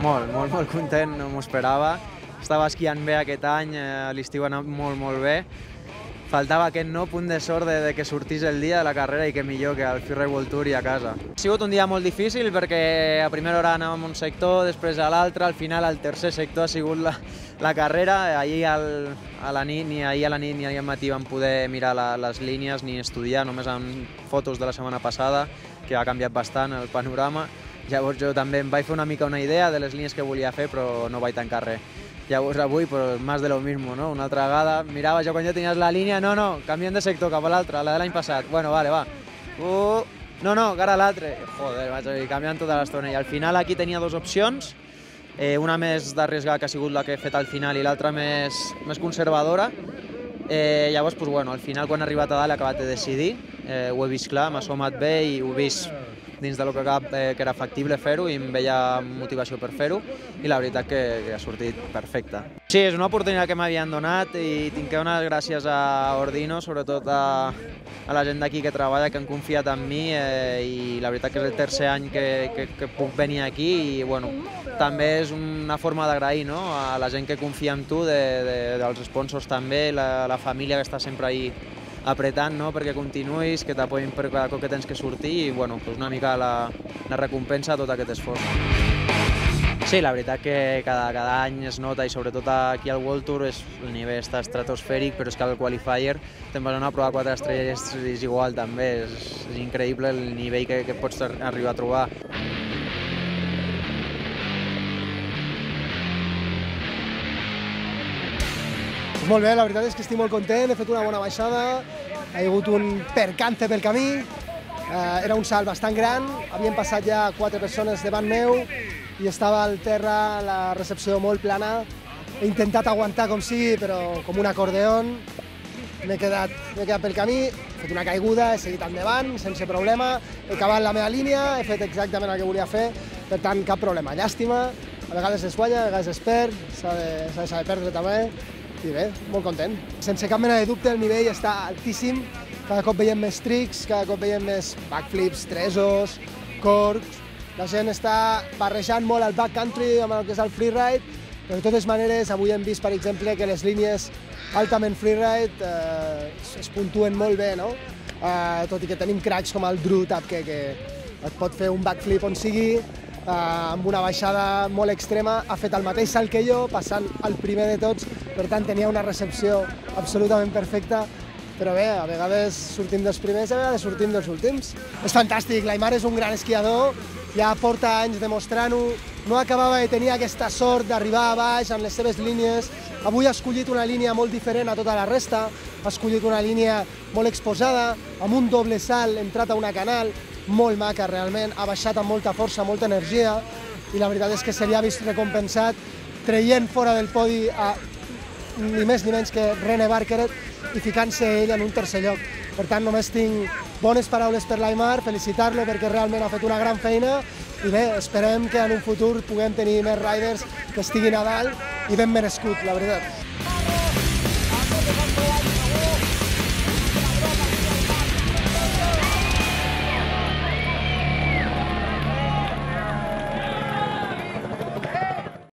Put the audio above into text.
molt content, no m'ho esperava. Estava esquiant bé aquest any, l'estiu ha anat molt bé. Faltava aquest punt de sort de que sortís el dia de la carrera i que millor que al Freeride World Tour i a casa. Ha sigut un dia molt difícil perquè a primera hora anàvem a un sector, després a l'altre, al final el tercer sector ha sigut la carrera. Ahir a la nit, ni ahir ni ahir al matí vam poder mirar les línies ni estudiar, només amb fotos de la setmana passada, que ha canviat bastant el panorama. Llavors jo també em vaig fer una mica una idea de les línies que volia fer, però no vaig tancar res. Llavors avui, pues, más de lo mismo, ¿no? Una altra vegada, mirava jo quan ja tenies la línia, no, canviem de sector cap a l'altra, la de l'any passat. Bueno, vale, va. No, que ara l'altre. Joder, vaig a dir, canviant tota l'estona. I al final aquí tenia dues opcions, una més d'arriscar, que ha sigut la que he fet al final, i l'altra més conservadora. Llavors, pues, bueno, al final, quan he arribat a dalt, he acabat de decidir. Ho he vist clar, m'ha somat bé i ho he vist dins del que cap que era factible fer-ho i em veia motivació per fer-ho i la veritat que ha sortit perfecte. Sí, és una oportunitat que m'havien donat i tinc que donar gràcies a Ordino, sobretot a la gent d'aquí que treballa, que han confiat en mi i la veritat que és el tercer any que puc venir aquí i bueno, també és una forma d'agrair, no? A la gent que confia en tu, dels sponsors també, la família que està sempre ahí apretant, no? Perquè continuïs, que t'apoyin per cada cop que tens que sortir i bueno, pues una mica la recompensa de tot aquest esforç. Sí, la veritat que cada any es nota i sobretot aquí al World Tour el nivell està estratosfèric, però és que al Qualifier te'n vas a una prova 4 estrelles és igual també, és increïble el nivell que pots arribar a trobar. Molt bé, la veritat és que estic molt content, he fet una bona baixada, ha hagut un percance pel camí, era un salt bastant gran, havien passat ja 4 persones davant meu i estava al terra la recepció molt plana. He intentat aguantar com sigui, però com un acordeon, m'he quedat pel camí, he fet una caiguda, he seguit endavant sense problema, he acabat la meva línia, he fet exactament el que volia fer, per tant cap problema. Llàstima, a vegades es guanya, a vegades es perd, s'ha de saber perdre també. I bé, molt content. Sense cap mena de dubte el nivell està altíssim, cada cop veiem més tricks, cada cop veiem més backflips, tresos, corks, la gent està barrejant molt el backcountry amb el que és el freeride, però de totes maneres avui hem vist, per exemple, que les línies altament freeride es puntuen molt bé, no? Tot i que tenim cracks com el Drew Tap, que et pot fer un backflip on sigui, amb una baixada molt extrema, ha fet el mateix salt que jo, passant el primer de tots, per tant tenia una recepció absolutament perfecta, però bé, a vegades sortim dels primers, a vegades sortim dels últims. És fantàstic, l'Aimar és un gran esquiador, ja porta anys demostrant-ho, no acabava de tenir aquesta sort d'arribar a baix en les seves línies, avui ha escollit una línia molt diferent a tota la resta, ha escollit una línia molt exposada, amb un doble salt entrat a una canal, molt maca realment, ha baixat amb molta força, molta energia i la veritat és que se li ha vist recompensat traient fora del podi a ni més ni menys que René Barkeret i ficant-se ell en un tercer lloc. Per tant, només tinc bones paraules per l'Aimar, felicitar-lo perquè realment ha fet una gran feina i bé, esperem que en un futur puguem tenir més riders que estiguin a dalt i ben merescut, la veritat.